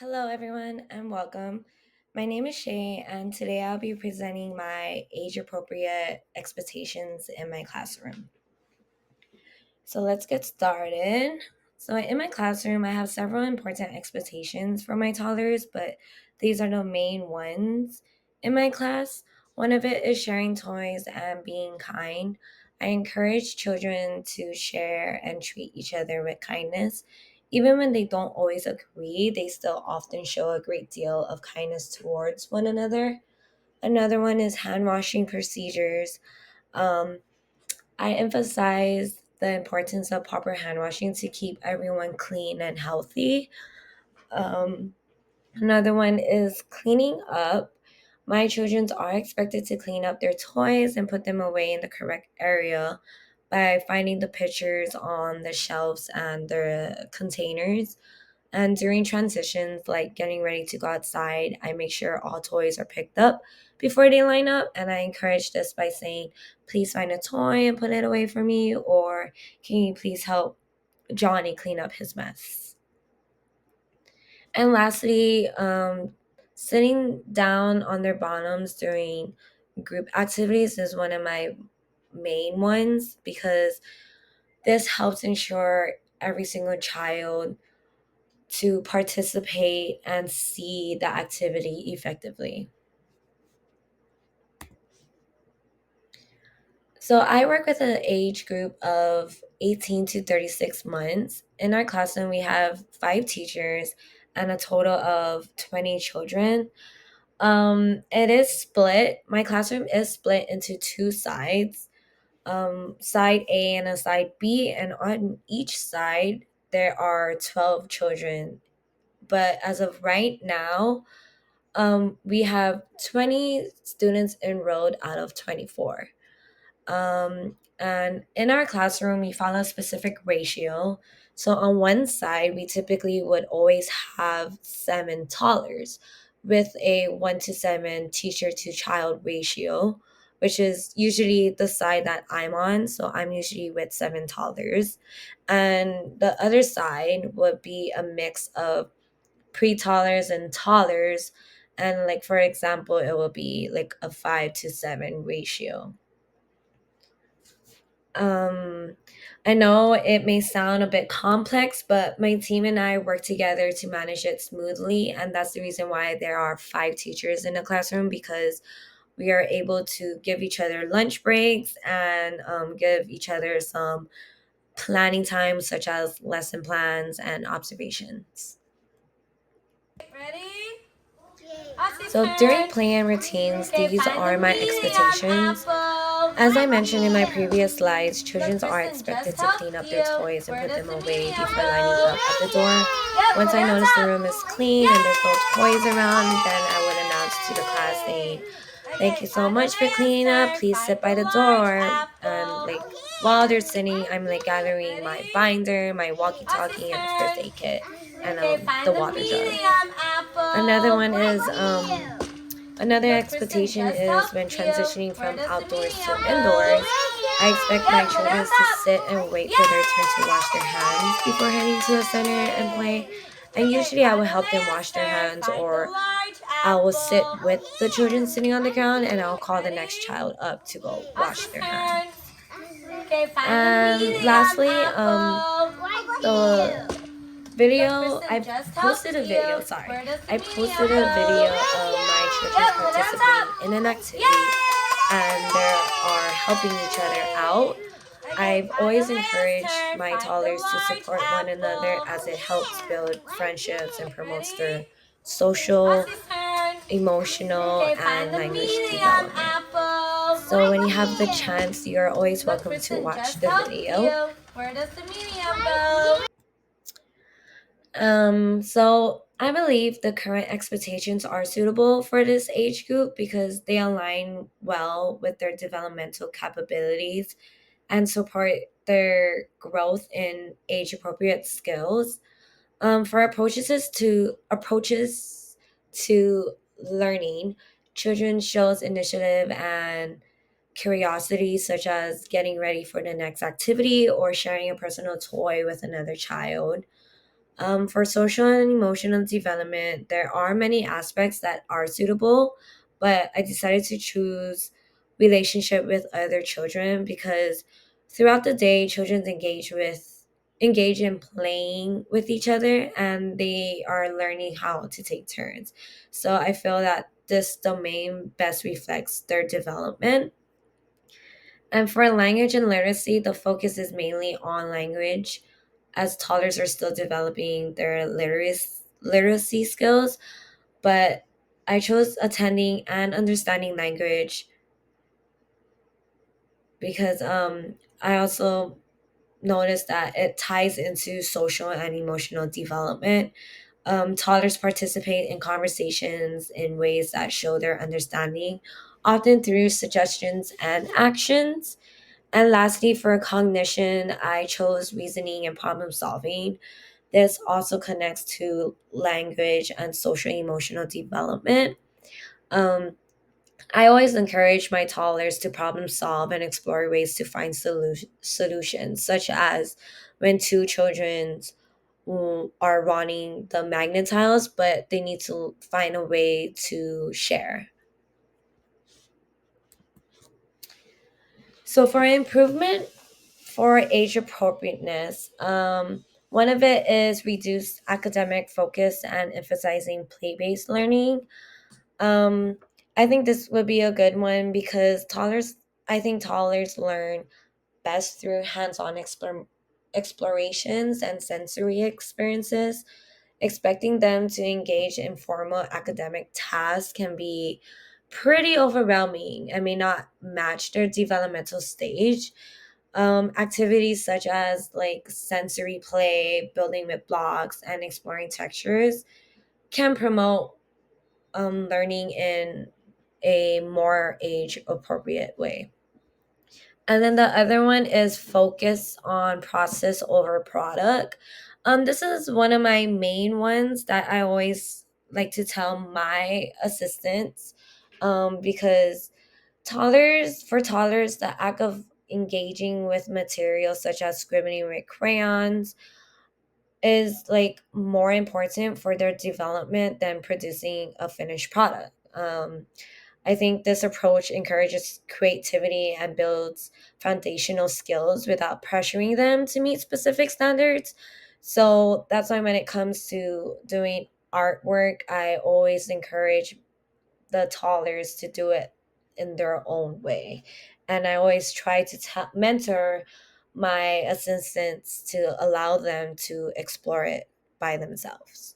Hello, everyone, and welcome. My name is Shay, and today I'll be presenting my age appropriate expectations in my classroom. So let's get started. So, in my classroom, I have several important expectations for my toddlers, but these are the main ones in my class. One of it is sharing toys and being kind. I encourage children to share and treat each other with kindness. Even when they don't always agree, they still often show a great deal of kindness towards one another. Another one is hand washing procedures. Um, I emphasize the importance of proper hand washing to keep everyone clean and healthy. Um, Another one is cleaning up. My children are expected to clean up their toys and put them away in the correct area by finding the pictures on the shelves and the containers. And during transitions, like getting ready to go outside, I make sure all toys are picked up before they line up. And I encourage this by saying, please find a toy and put it away for me, or can you please help Johnny clean up his mess? And lastly, sitting down on their bottoms during group activities is one of my main ones because this helps ensure every single child to participate and see the activity effectively. So I work with an age group of 18 to 36 months. In our classroom, we have five teachers and a total of 20 children. It is split. My classroom is split into two sides, side A and a side B, and on each side there are 12 children. But as of right now, we have 20 students enrolled out of 24. And in our classroom, we follow a specific ratio. So on one side, we typically would always have seven toddlers with a 1 to 7 teacher to child ratio, which is usually the side that I'm on. So I'm usually with seven toddlers. And the other side would be a mix of pre-toddlers and toddlers. And like, for example, it will be like a 5 to 7 ratio. Um, I know it may sound a bit complex, but my team and I work together to manage it smoothly. And that's the reason why there are five teachers in the classroom, because we are able to give each other lunch breaks and give each other some planning time, such as lesson plans and observations. Ready? So during play and routines, these are my expectations. As I mentioned in my previous slides, children are expected to clean up their toys and put them away before lining up at the door. Once I notice the room is clean and there's no toys around, then I would announce to the class saying, "Thank you so much for cleaning up. Please sit by the door." And like while they're sitting, I'm like gathering my binder, my walkie-talkie, and the first aid kit, and the water jug. Another one is another expectation is when transitioning from outdoors to indoors. I expect my children to sit and wait for their turn to wash their hands before heading to the center and play. And usually I will help them wash their hands, or I will sit with the children sitting on the ground and I'll call the next child up to go wash their hands. And lastly, the video I posted a video sorry I posted a video of my children participating in an activity and they are helping each other out. I've always encouraged my toddlers to support one another as it helps build friendships and promotes their social, emotional, and language development. So when you have the chance, you're always welcome to watch the video. Where does the medium go? So I believe the current expectations are suitable for this age group because they align well with their developmental capabilities and support their growth in age appropriate skills. For approaches to learning, children shows initiative and curiosity, such as getting ready for the next activity or sharing a personal toy with another child. For social and emotional development, there are many aspects that are suitable, but I decided to choose relationship with other children because throughout the day, children engage in playing with each other and they are learning how to take turns. So I feel that this domain best reflects their development. And for language and literacy, the focus is mainly on language, as toddlers are still developing their literacy skills. But I chose attending and understanding language because I also noticed that it ties into social and emotional development. Toddlers participate in conversations in ways that show their understanding, often through suggestions and actions. And lastly, for cognition, I chose reasoning and problem solving. This also connects to language and social emotional development. Um, I always encourage my toddlers to problem solve and explore ways to find solutions, such as when two children are running the magnet tiles, but they need to find a way to share. So, for improvement, for age appropriateness, one of it is reduced academic focus and emphasizing play based learning. Um, I think this would be a good one because I think toddlers learn best through hands on explorations and sensory experiences. Expecting them to engage in formal academic tasks can be pretty overwhelming and may not match their developmental stage. Activities such as like sensory play, building with blocks, and exploring textures can promote learning in a more age appropriate way. And then the other one is focus on process over product. This is one of my main ones that I always like to tell my assistants because toddlers, the act of engaging with materials such as scribbling with crayons is like more important for their development than producing a finished product. I think this approach encourages creativity and builds foundational skills without pressuring them to meet specific standards. So that's why when it comes to doing artwork, I always encourage the toddlers to do it in their own way. And I always try to mentor my assistants to allow them to explore it by themselves.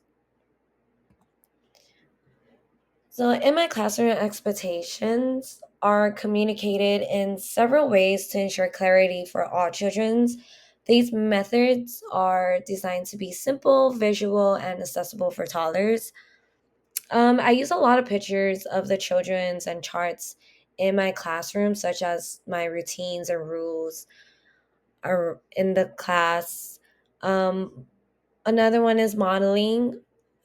So, in my classroom, expectations are communicated in several ways to ensure clarity for all children. These methods are designed to be simple, visual, and accessible for toddlers. I use a lot of pictures of the children's and charts in my classroom, such as my routines and rules are in the class. Um, Another one is modeling.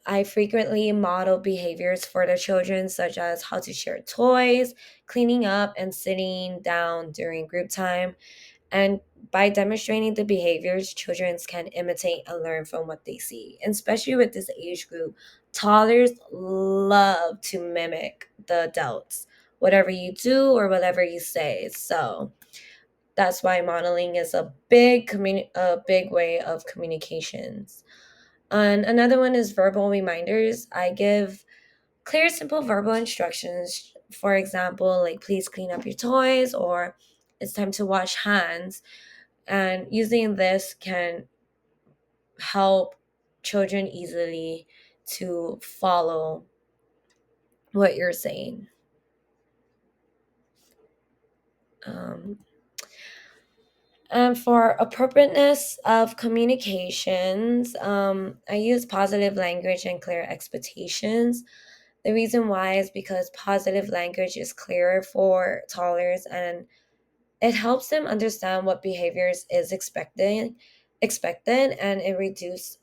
I frequently model behaviors for the children, such as how to share toys, cleaning up, and sitting down during group time. And by demonstrating the behaviors, children can imitate and learn from what they see. And especially with this age group, toddlers love to mimic the adults, whatever you do or whatever you say. So that's why modeling is a big way of communications. And another one is verbal reminders. I give clear, simple verbal instructions. For example, like please clean up your toys or it's time to wash hands. And using this can help children easily to follow what you're saying. Um, and for appropriateness of communications, I use positive language and clear expectations. The reason why is because positive language is clearer for toddlers and it helps them understand what behaviors is expected and it reduces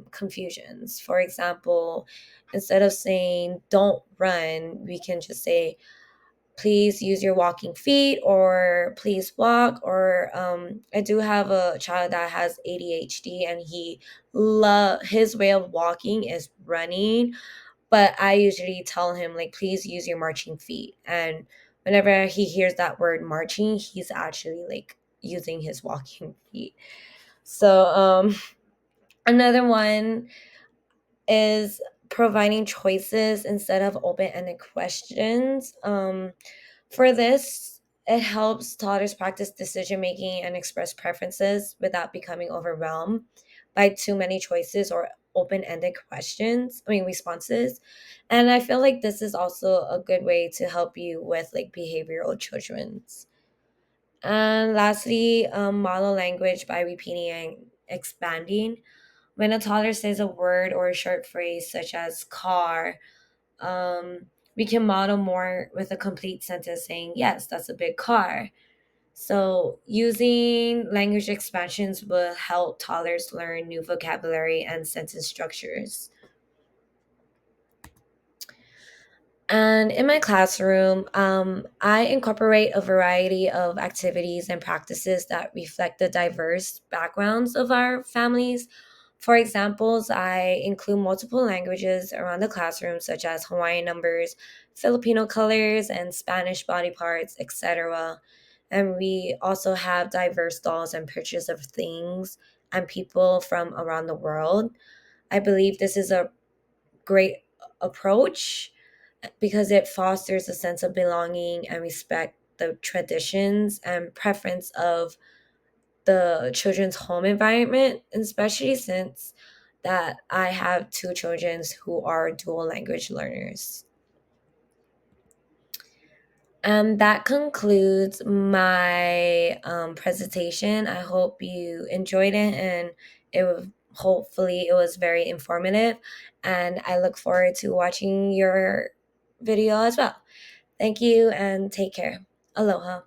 confusions. For example, instead of saying don't run, we can just say please use your walking feet, or please walk. Or I do have a child that has ADHD, and his way of walking is running, but I usually tell him, like, please use your marching feet. And whenever he hears that word marching, he's actually like using his walking feet. So another one is providing choices instead of open-ended questions. For this, it helps toddlers practice decision making and express preferences without becoming overwhelmed by too many choices or open-ended responses. And I feel like this is also a good way to help you with like behavioral children's. And lastly, model language by repeating and expanding. When a toddler says a word or a short phrase such as car, we can model more with a complete sentence saying, yes, that's a big car. So, using language expansions will help toddlers learn new vocabulary and sentence structures. And in my classroom, I incorporate a variety of activities and practices that reflect the diverse backgrounds of our families. For examples, I include multiple languages around the classroom, such as Hawaiian numbers, Filipino colors, and Spanish body parts, etc. And we also have diverse dolls and pictures of things and people from around the world. I believe this is a great approach because it fosters a sense of belonging and respect the traditions and preference of the children's home environment, especially since that I have two children who are dual language learners. That concludes my presentation. I hope you enjoyed it, and hopefully it was very informative. And I look forward to watching your video as well. Thank you and take care. Aloha.